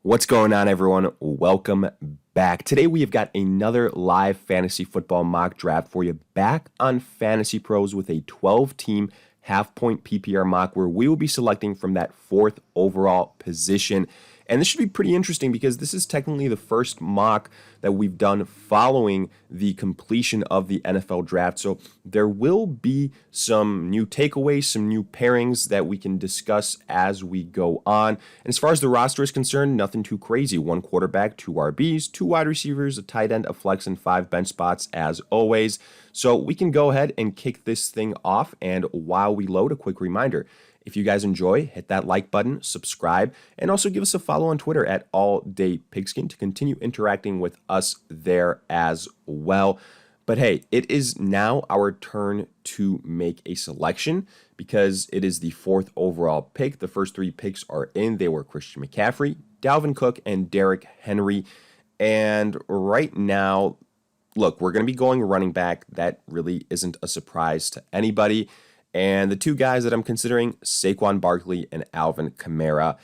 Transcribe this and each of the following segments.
What's going on, everyone? Welcome back. Today we have got another live fantasy football mock draft for you back on Fantasy Pros with a 12-team half-point PPR mock where we will be selecting from that fourth overall position. And this should be pretty interesting because this is technically the first mock that we've done following the completion of the NFL draft. So there will be some new takeaways, some new pairings that we can discuss as we go on. And as far as the roster is concerned, nothing too crazy. One quarterback, two RBs, two wide receivers, a tight end, a flex, and five bench spots as always. So we can go ahead and kick this thing off. And while we load, a quick reminder. If you guys enjoy, hit that like button, subscribe, and also give us a follow on Twitter at AllDayPigskin to continue interacting with us there as well. But hey, it is now our turn to make a selection because it is the fourth overall pick. The first three picks are in. They were Christian McCaffrey, Dalvin Cook, and Derrick Henry. And right now, look, we're going to be going running back. That really isn't a surprise to anybody. And the two guys that I'm considering, Saquon Barkley and Alvin Kamara.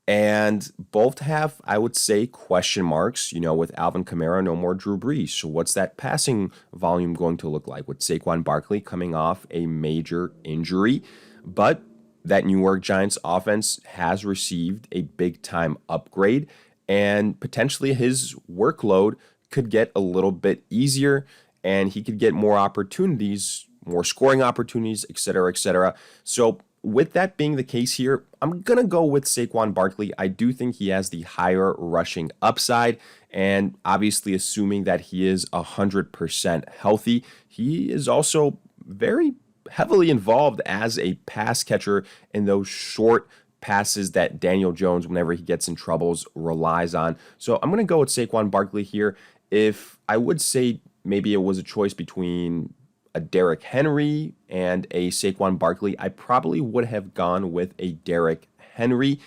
And both have, I would say, question marks. With Alvin Kamara, no more Drew Brees. So what's that passing volume going to look like with Saquon Barkley coming off a major injury? But that New York Giants offense has received a big-time upgrade, and potentially his workload could get a little bit easier, and he could get more opportunities, more scoring opportunities, et cetera, et cetera. So with that being the case here, I'm going to go with Saquon Barkley. I do think he has the higher rushing upside, and obviously assuming that he is 100% healthy, he is also very heavily involved as a pass catcher in those short passes that Daniel Jones, whenever he gets in troubles, relies on. So I'm going to go with Saquon Barkley here. If I would say maybe it was a choice between a Derrick Henry and a Saquon Barkley, I probably would have gone with a Derrick Henry.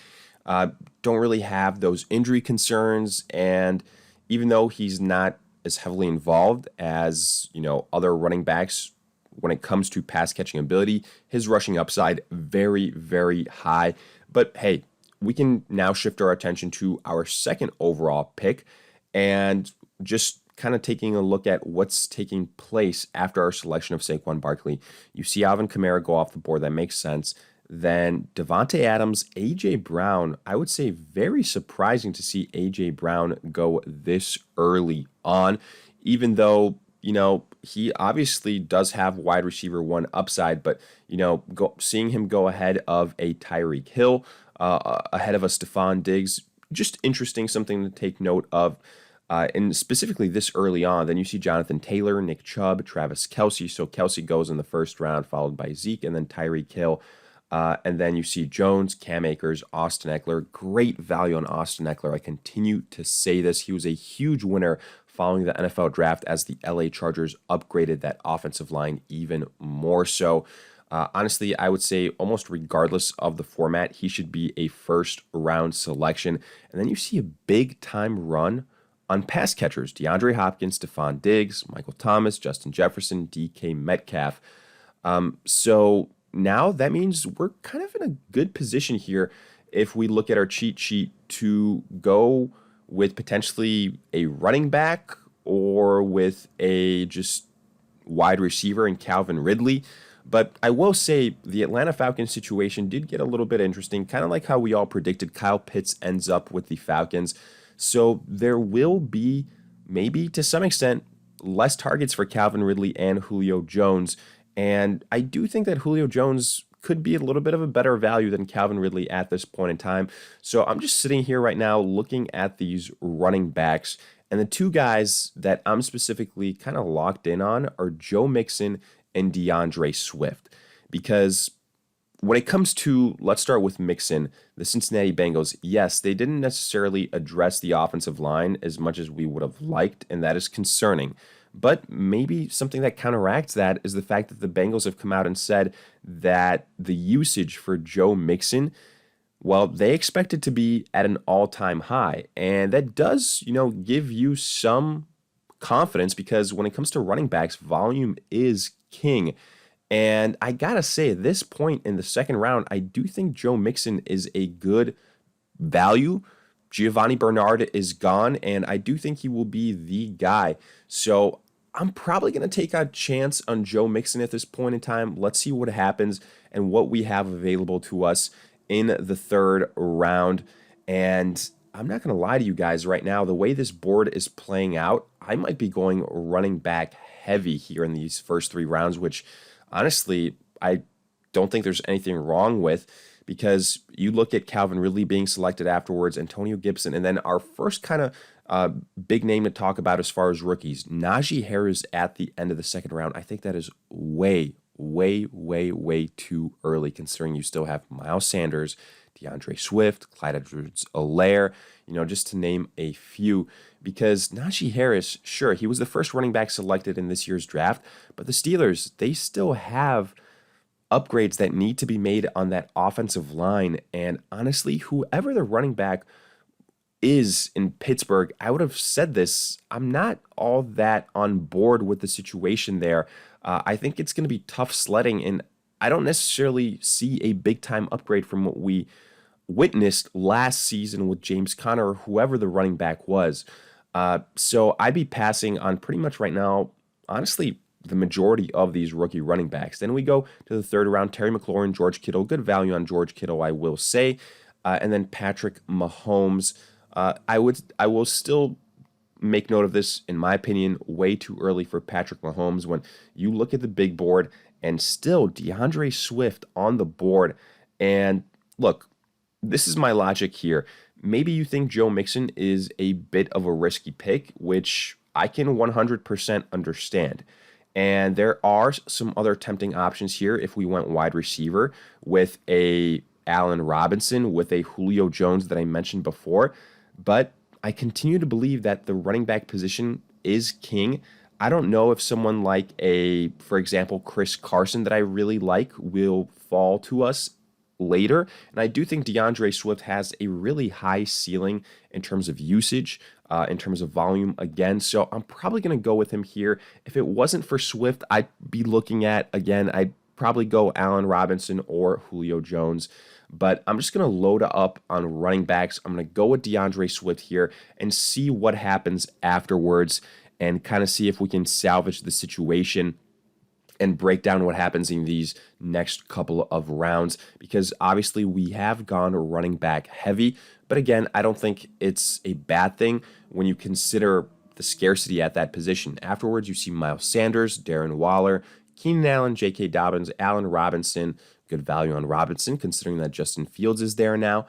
Don't really have those injury concerns, and even though he's not as heavily involved as other running backs when it comes to pass catching ability, his rushing upside very, very high. But hey, we can now shift our attention to our second overall pick and just kind of taking a look at what's taking place after our selection of Saquon Barkley. You see Alvin Kamara go off the board. That makes sense. Then Devontae Adams, A.J. Brown. I would say very surprising to see A.J. Brown go this early on, even though, he obviously does have wide receiver one upside, but, seeing him go ahead of a Tyreek Hill, ahead of a Stephon Diggs, just interesting, something to take note of. And specifically this early on, then you see Jonathan Taylor, Nick Chubb, Travis Kelce. So Kelce goes in the first round, followed by Zeke, and then Tyreek Hill. And then you see Jones, Cam Akers, Austin Eckler. Great value on Austin Eckler. I continue to say this. He was a huge winner following the NFL draft as the LA Chargers upgraded that offensive line even more so. Honestly, I would say almost regardless of the format, he should be a first-round selection. And then you see a big-time run on pass catchers: DeAndre Hopkins, Stephon Diggs, Michael Thomas, Justin Jefferson, DK Metcalf. So now that means we're kind of in a good position here if we look at our cheat sheet to go with potentially a running back or with a just wide receiver in Calvin Ridley. But I will say the Atlanta Falcons situation did get a little bit interesting, kind of like how we all predicted Kyle Pitts ends up with the Falcons. So there will be, maybe to some extent, less targets for Calvin Ridley and Julio Jones. And I do think that Julio Jones could be a little bit of a better value than Calvin Ridley at this point in time. So I'm just sitting here right now looking at these running backs. And the two guys that I'm specifically kind of locked in on are Joe Mixon and DeAndre Swift. Because when it comes to, let's start with Mixon, the Cincinnati Bengals, yes, they didn't necessarily address the offensive line as much as we would have liked, and that is concerning. But maybe something that counteracts that is the fact that the Bengals have come out and said that the usage for Joe Mixon, well, they expect it to be at an all-time high. And that does, give you some confidence because when it comes to running backs, volume is king. And I gotta say, at this point in the second round, I do think Joe Mixon is a good value Giovanni Bernard is gone, and I do think he will be the guy. So I'm probably going to take a chance on Joe Mixon at this point in time. Let's see what happens and what we have available to us in the third round. And I'm not going to lie to you guys right now. The way this board is playing out, I might be going running back heavy here in these first three rounds, which honestly, I don't think there's anything wrong with, because you look at Calvin Ridley being selected afterwards, Antonio Gibson, and then our first kind of big name to talk about as far as rookies, Najee Harris at the end of the second round. I think that is way, way, way, way too early, considering you still have Miles Sanders, DeAndre Swift, Clyde Edwards-Helaire, just to name a few. Because Najee Harris, sure, he was the first running back selected in this year's draft, but the Steelers, they still have upgrades that need to be made on that offensive line. And honestly, whoever the running back is in Pittsburgh, I would have said this, I'm not all that on board with the situation there. I think it's going to be tough sledding, and I don't necessarily see a big-time upgrade from what we witnessed last season with James Conner or whoever the running back was. So I'd be passing on pretty much right now, honestly, the majority of these rookie running backs. Then we go to the third round, Terry McLaurin, George Kittle. Good value on George Kittle, I will say. And then Patrick Mahomes. I will still make note of this, in my opinion, way too early for Patrick Mahomes when you look at the big board and still DeAndre Swift on the board. And look, this is my logic here. Maybe you think Joe Mixon is a bit of a risky pick, which I can 100% understand. And there are some other tempting options here if we went wide receiver with a Allen Robinson, with a Julio Jones that I mentioned before. But I continue to believe that the running back position is king. I don't know if someone like for example, Chris Carson that I really like will fall to us later. And I do think DeAndre Swift has a really high ceiling in terms of usage, in terms of volume again. So I'm probably going to go with him here. If it wasn't for Swift, I'd be looking at, again, I'd probably go Allen Robinson or Julio Jones. But I'm just going to load up on running backs. I'm going to go with DeAndre Swift here and see what happens afterwards and kind of see if we can salvage the situation and break down what happens in these next couple of rounds, because obviously we have gone running back heavy. But again, I don't think it's a bad thing when you consider the scarcity at that position. Afterwards, you see Miles Sanders, Darren Waller, Keenan Allen, J.K. Dobbins, Allen Robinson. Good value on Robinson, considering that Justin Fields is there now.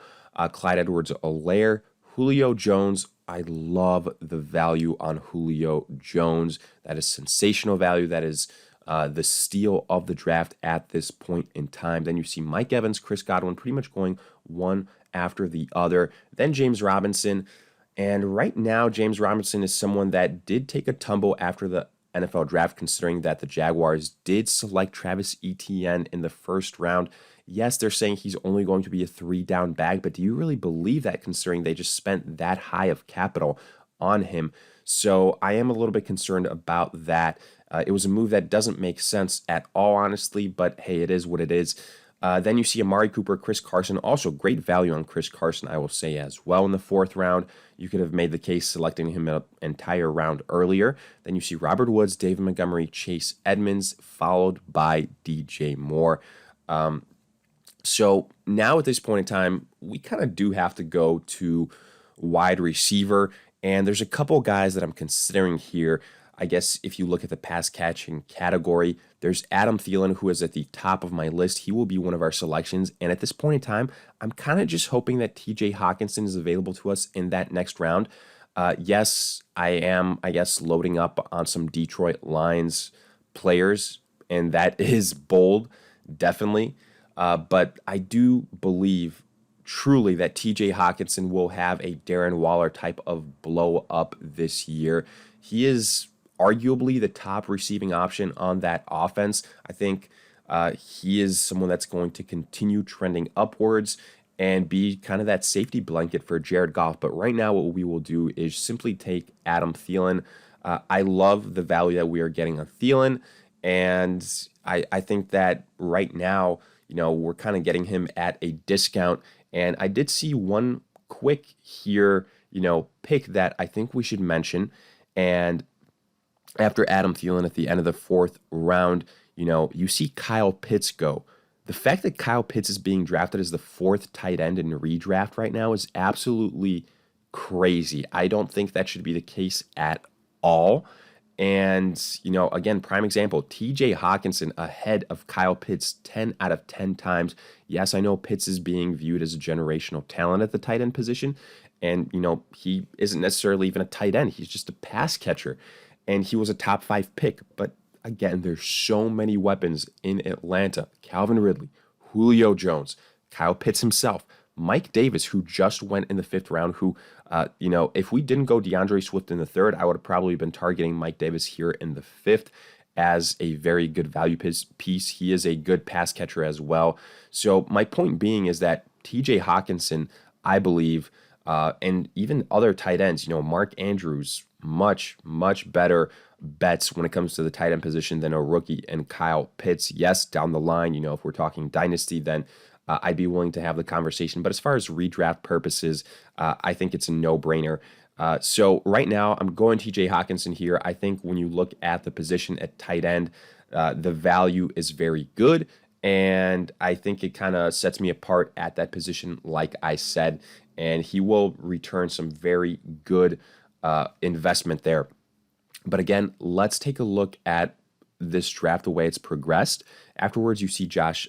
Clyde Edwards-Helaire, Julio Jones. I love the value on Julio Jones. That is sensational value. That is the steal of the draft at this point in time. Then you see Mike Evans, Chris Godwin pretty much going one after the other. Then James Robinson. And right now, James Robinson is someone that did take a tumble after the NFL draft, considering that the Jaguars did select Travis Etienne in the first round. Yes, they're saying he's only going to be a 3-down bag, but do you really believe that, considering they just spent that high of capital on him? So I am a little bit concerned about that. It was a move that doesn't make sense at all, honestly, but hey, it is what it is. Then you see Amari Cooper, Chris Carson. Also, great value on Chris Carson, I will say, as well in the fourth round. You could have made the case selecting him an entire round earlier. Then you see Robert Woods, David Montgomery, Chase Edmonds, followed by DJ Moore. So now at this point in time, we kind of do have to go to wide receiver. And there's a couple guys that I'm considering here. I guess if you look at the pass catching category, there's Adam Thielen, who is at the top of my list. He will be one of our selections. And at this point in time, I'm kind of just hoping that TJ Hawkinson is available to us in that next round. Yes, I am, I guess, loading up on some Detroit Lions players, and that is bold, definitely. But I do believe truly that TJ Hawkinson will have a Darren Waller type of blow up this year. He is arguably the top receiving option on that offense. I think he is someone that's going to continue trending upwards and be kind of that safety blanket for Jared Goff. But right now, what we will do is simply take Adam Thielen. I love the value that we are getting on Thielen, and I think that right now, we're kind of getting him at a discount. And I did see one quick here, pick that I think we should mention. And after Adam Thielen at the end of the fourth round, you see Kyle Pitts go. The fact that Kyle Pitts is being drafted as the fourth tight end in redraft right now is absolutely crazy. I don't think that should be the case at all. And, again, prime example, TJ Hawkinson ahead of Kyle Pitts 10 out of 10 times. Yes, I know Pitts is being viewed as a generational talent at the tight end position. And, he isn't necessarily even a tight end. He's just a pass catcher. And he was a top 5 pick. But again, there's so many weapons in Atlanta. Calvin Ridley, Julio Jones, Kyle Pitts himself, Mike Davis, who just went in the 5th round, who, if we didn't go DeAndre Swift in the 3rd, I would have probably been targeting Mike Davis here in the 5th as a very good value piece. He is a good pass catcher as well. So my point being is that TJ Hawkinson, I believe, and even other tight ends, Mark Andrews, much, much better bets when it comes to the tight end position than a rookie, and Kyle Pitts. Yes, down the line, if we're talking dynasty, then I'd be willing to have the conversation. But as far as redraft purposes, I think it's a no-brainer. So right now, I'm going TJ Hawkinson here. I think when you look at the position at tight end, the value is very good. And I think it kind of sets me apart at that position, like I said. And he will return some very good investment there. But again, let's take a look at this draft, the way it's progressed. Afterwards, you see Josh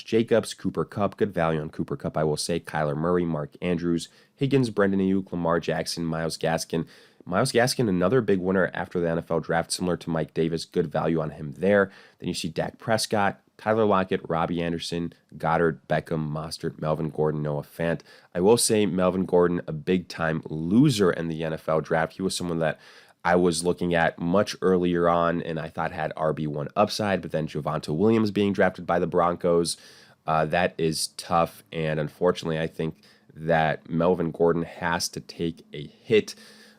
Jacobs, Cooper Kupp, good value on Cooper Kupp, I will say, Kyler Murray, Mark Andrews, Higgins, Brendan Ayuk, Lamar Jackson, Myles Gaskin. Myles Gaskin, another big winner after the NFL draft, similar to Mike Davis, good value on him there. Then you see Dak Prescott, Tyler Lockett, Robbie Anderson, Goddard, Beckham, Mostert, Melvin Gordon, Noah Fant. I will say Melvin Gordon, a big-time loser in the NFL draft. He was someone that I was looking at much earlier on and I thought had RB1 upside, but then Javonte Williams being drafted by the Broncos, that is tough. And unfortunately, I think that Melvin Gordon has to take a hit.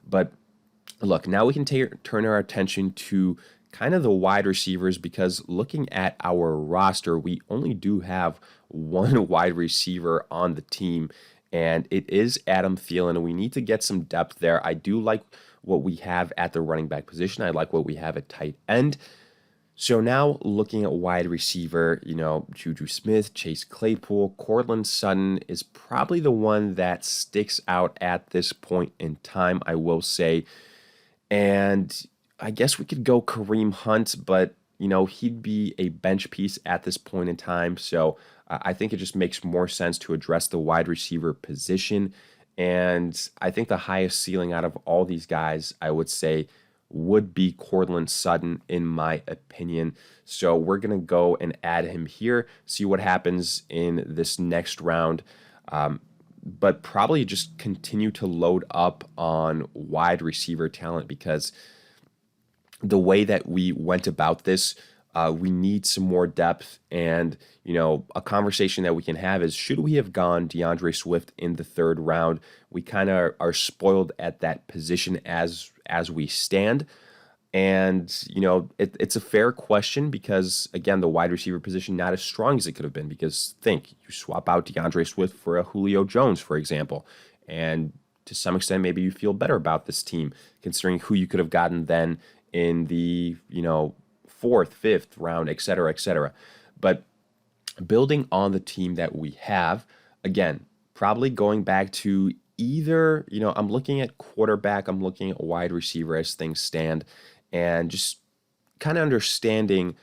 But look, now we can turn our attention to kind of the wide receivers, because looking at our roster, we only do have one wide receiver on the team, and it is Adam Thielen. And we need to get some depth there. I do like what we have at the running back position. I like what we have at tight end. So now looking at wide receiver, Juju Smith, Chase Claypool, Courtland Sutton is probably the one that sticks out at this point in time, I will say. And I guess we could go Kareem Hunt, but, he'd be a bench piece at this point in time. So I think it just makes more sense to address the wide receiver position. And I think the highest ceiling out of all these guys, I would say, would be Courtland Sutton, in my opinion. So we're going to go and add him here, see what happens in this next round. But probably just continue to load up on wide receiver talent, because the way that we went about this, we need some more depth. And, a conversation that we can have is, should we have gone DeAndre Swift in the 3rd round? We kind of are spoiled at that position as we stand. And, it's a fair question because, again, the wide receiver position not as strong as it could have been, because you swap out DeAndre Swift for a Julio Jones, for example, and to some extent, maybe you feel better about this team considering who you could have gotten then in the, 4th, 5th round, et cetera, et cetera. But building on the team that we have, again, probably going back to either, I'm looking at quarterback, I'm looking at wide receiver as things stand, and just kind of understanding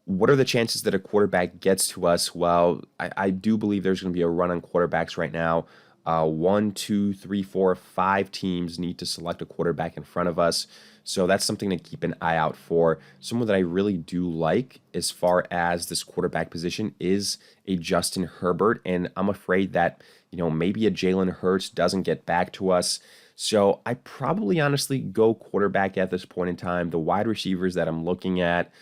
what are the chances that a quarterback gets to us. Well, I do believe there's going to be a run on quarterbacks right now. 1, 2, 3, 4, 5 teams need to select a quarterback in front of us. So that's something to keep an eye out for. Someone that I really do like as far as this quarterback position is a Justin Herbert. And I'm afraid that, maybe a Jalen Hurts doesn't get back to us. So I probably honestly go quarterback at this point in time. The wide receivers that I'm looking at,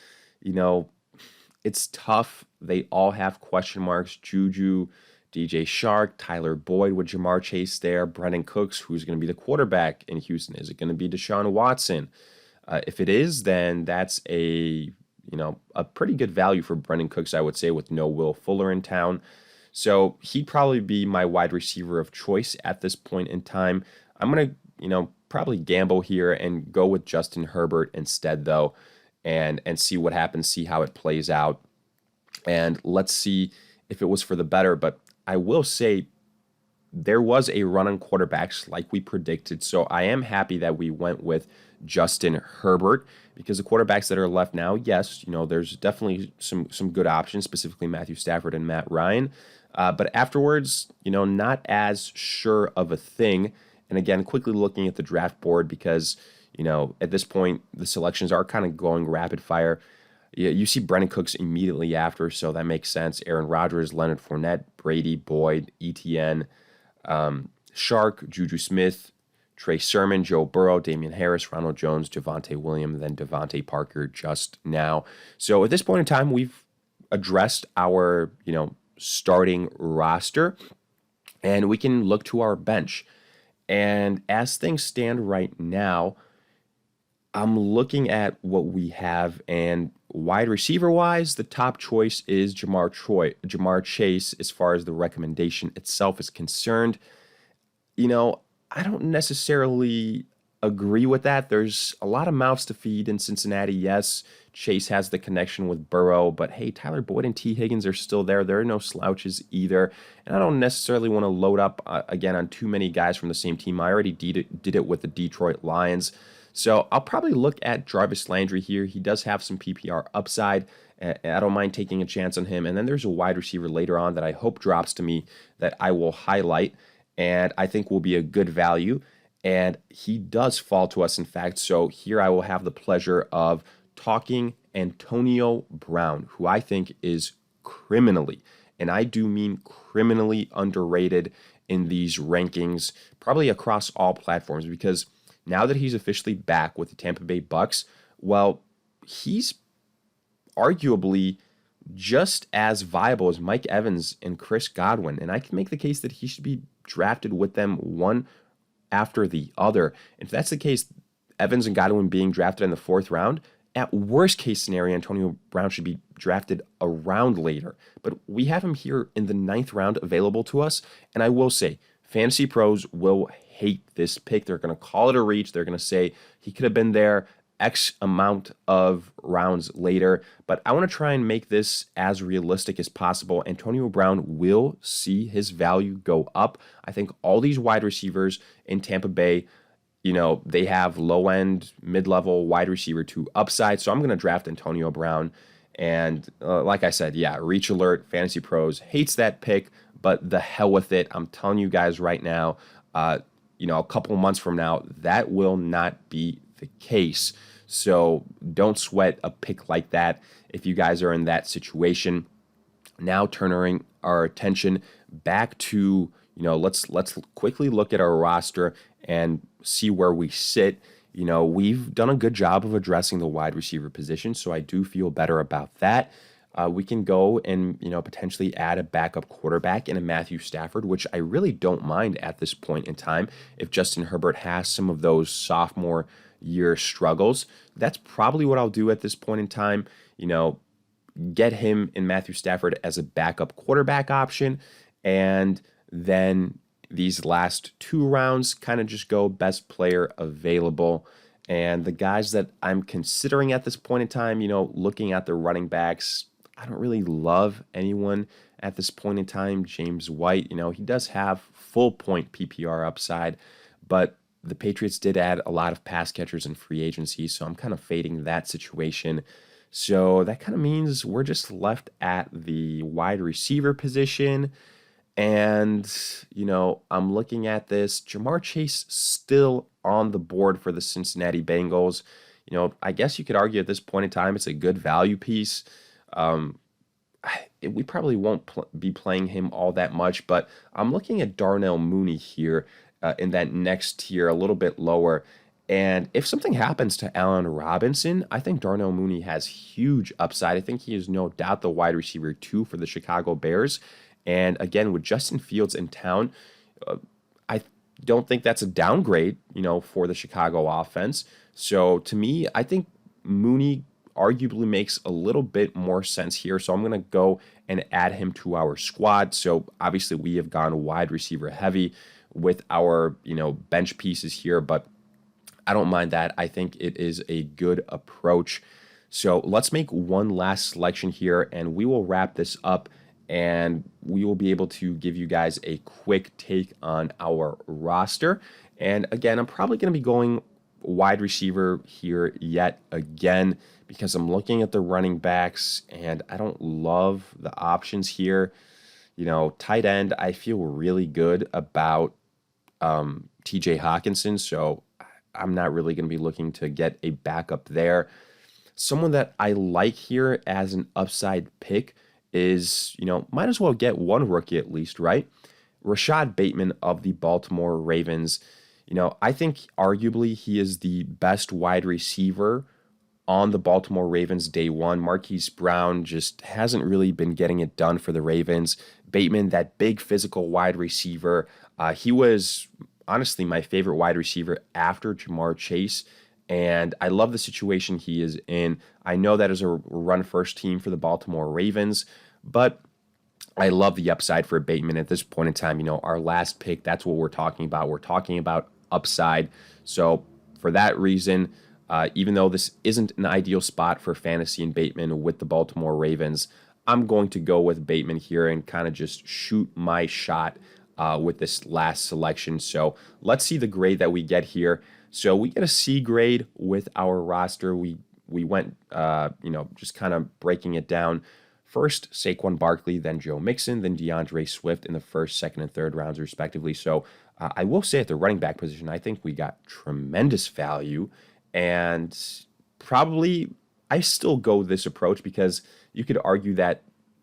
it's tough. They all have question marks. Juju, DJ Shark, Tyler Boyd with Jamar Chase there, Brendan Cooks, who's going to be the quarterback in Houston. Is it going to be Deshaun Watson? If it is, then that's a pretty good value for Brendan Cooks, I would say, with no Will Fuller in town. So he'd probably be my wide receiver of choice at this point in time. I'm going to, probably gamble here and go with Justin Herbert instead, though, and see what happens, see how it plays out. And let's see if it was for the better. But I will say there was a run on quarterbacks like we predicted. So I am happy that we went with Justin Herbert because the quarterbacks that are left now, yes, there's definitely some good options, specifically Matthew Stafford and Matt Ryan. But afterwards, not as sure of a thing. And again, quickly looking at the draft board because, at this point, the selections are kind of going rapid fire. You see Brennan Cooks immediately after, so that makes sense. Aaron Rodgers, Leonard Fournette, Brady, Boyd, ETN, Shark, Juju Smith, Trey Sermon, Joe Burrow, Damian Harris, Ronald Jones, Javonte Williams, then Devontae Parker just now. So at this point in time, we've addressed our, starting roster, and we can look to our bench. And as things stand right now, I'm looking at what we have, and wide receiver wise, the top choice is Jamar Chase, as far as the recommendation itself is concerned. I don't necessarily agree with that. There's a lot of mouths to feed in Cincinnati. Yes, Chase has the connection with Burrow, but hey, Tyler Boyd and T. Higgins are still there. There are no slouches either. And I don't necessarily want to load up again on too many guys from the same team. I already did it with the Detroit Lions. So I'll probably look at Jarvis Landry here. He does have some PPR upside. I don't mind taking a chance on him. And then there's a wide receiver later on that I hope drops to me that I will highlight and I think will be a good value. And he does fall to us, in fact. So here I will have the pleasure of talking Antonio Brown, who I think is criminally, and I do mean criminally underrated in these rankings, probably across all platforms, because now that he's officially back with the Tampa Bay Bucks, well, he's arguably just as viable as Mike Evans and Chris Godwin. And I can make the case that he should be drafted with them one after the other. If that's the case, Evans and Godwin being drafted in the 4th round, at worst case scenario, Antonio Brown should be drafted a round later. But we have him here in the 9th round available to us. And I will say, Fantasy Pros will hate this pick. They're going to call it a reach. They're going to say he could have been there X amount of rounds later. But I want to try and make this as realistic as possible. Antonio Brown will see his value go up. I think all these wide receivers in Tampa Bay, they have low-end, mid-level wide receiver 2 upside. So I'm going to draft Antonio Brown. And like I said, yeah, reach alert. Fantasy Pros hates that pick, but the hell with it. I'm telling you guys right now, a couple months from now, that will not be the case. So don't sweat a pick like that if you guys are in that situation. Now turning our attention back to, let's quickly look at our roster and see where we sit. We've done a good job of addressing the wide receiver position, so I do feel better about that. We can go and, potentially add a backup quarterback in a Matthew Stafford, which I really don't mind at this point in time. If Justin Herbert has some of those sophomore year struggles, that's probably what I'll do at this point in time. Get him in Matthew Stafford as a backup quarterback option. And then these last 2 rounds kind of just go best player available. And the guys that I'm considering at this point in time, looking at the running backs, I don't really love anyone at this point in time. James White, he does have full point PPR upside, but the Patriots did add a lot of pass catchers in free agency, so I'm kind of fading that situation. So that kind of means we're just left at the wide receiver position. And, I'm looking at this. Jamar Chase still on the board for the Cincinnati Bengals. I guess you could argue at this point in time it's a good value piece. We probably won't be playing him all that much, but I'm looking at Darnell Mooney here in that next tier, a little bit lower. And if something happens to Allen Robinson, I think Darnell Mooney has huge upside. I think he is no doubt the wide receiver 2 for the Chicago Bears. And again, with Justin Fields in town, I don't think that's a downgrade, for the Chicago offense. So to me, I think Mooney arguably makes a little bit more sense here. So I'm going to go and add him to our squad. So obviously we have gone wide receiver heavy with our, bench pieces here, but I don't mind that. I think it is a good approach. So let's make one last selection here and we will wrap this up and we will be able to give you guys a quick take on our roster. And again, I'm probably going to be going wide receiver here yet again because I'm looking at the running backs and I don't love the options here. Tight end, I feel really good about TJ Hawkinson, so I'm not really going to be looking to get a backup there. Someone that I like here as an upside pick is, might as well get one rookie at least, right? Rashad Bateman of the Baltimore Ravens. I think arguably he is the best wide receiver on the Baltimore Ravens day one. Marquise Brown just hasn't really been getting it done for the Ravens. Bateman, that big physical wide receiver, he was honestly my favorite wide receiver after Jamar Chase. And I love the situation he is in. I know that is a run-first team for the Baltimore Ravens, but I love the upside for Bateman at this point in time. Our last pick, that's what we're talking about. We're talking about upside. So for that reason, even though this isn't an ideal spot for fantasy and Bateman with the Baltimore Ravens, I'm going to go with Bateman here and kind of just shoot my shot with this last selection. So let's see the grade that we get here. So we get a C grade with our roster. We went, just kind of breaking it down. First, Saquon Barkley, then Joe Mixon, then DeAndre Swift in the first, second, and third rounds, respectively. So I will say at the running back position, I think we got tremendous value. And probably I still go this approach because you could argue that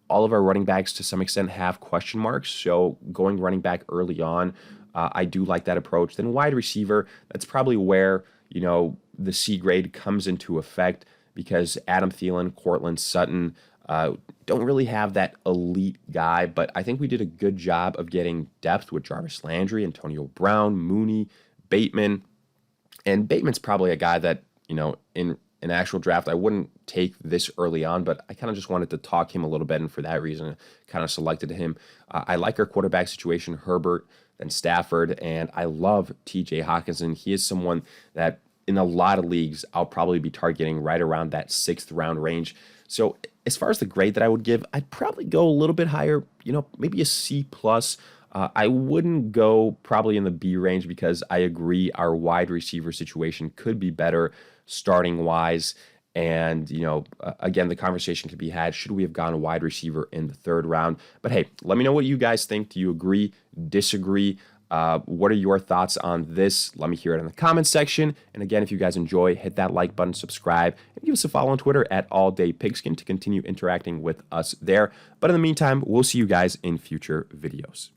all of our running backs to some extent have question marks. So going running back early on, I do like that approach. Then wide receiver, that's probably where, the C grade comes into effect because Adam Thielen, Courtland Sutton, don't really have that elite guy, but I think we did a good job of getting depth with Jarvis Landry, Antonio Brown, Mooney, Bateman. And Bateman's probably a guy that, in an actual draft, I wouldn't take this early on, but I kind of just wanted to talk him a little bit, and for that reason, kind of selected him. I like our quarterback situation, Herbert, then Stafford, and I love TJ Hawkinson. He is someone that in a lot of leagues, I'll probably be targeting right around that 6th round range. So as far as the grade that I would give, I'd probably go a little bit higher, maybe a C+. I wouldn't go probably in the B range because I agree our wide receiver situation could be better starting wise. And, again, the conversation could be had. Should we have gone a wide receiver in the 3rd round? But hey, let me know what you guys think. Do you agree? Disagree? What are your thoughts on this? Let me hear it in the comments section. And again, if you guys enjoy, hit that like button, subscribe, and give us a follow on Twitter at AllDayPigskin to continue interacting with us there. But in the meantime, we'll see you guys in future videos.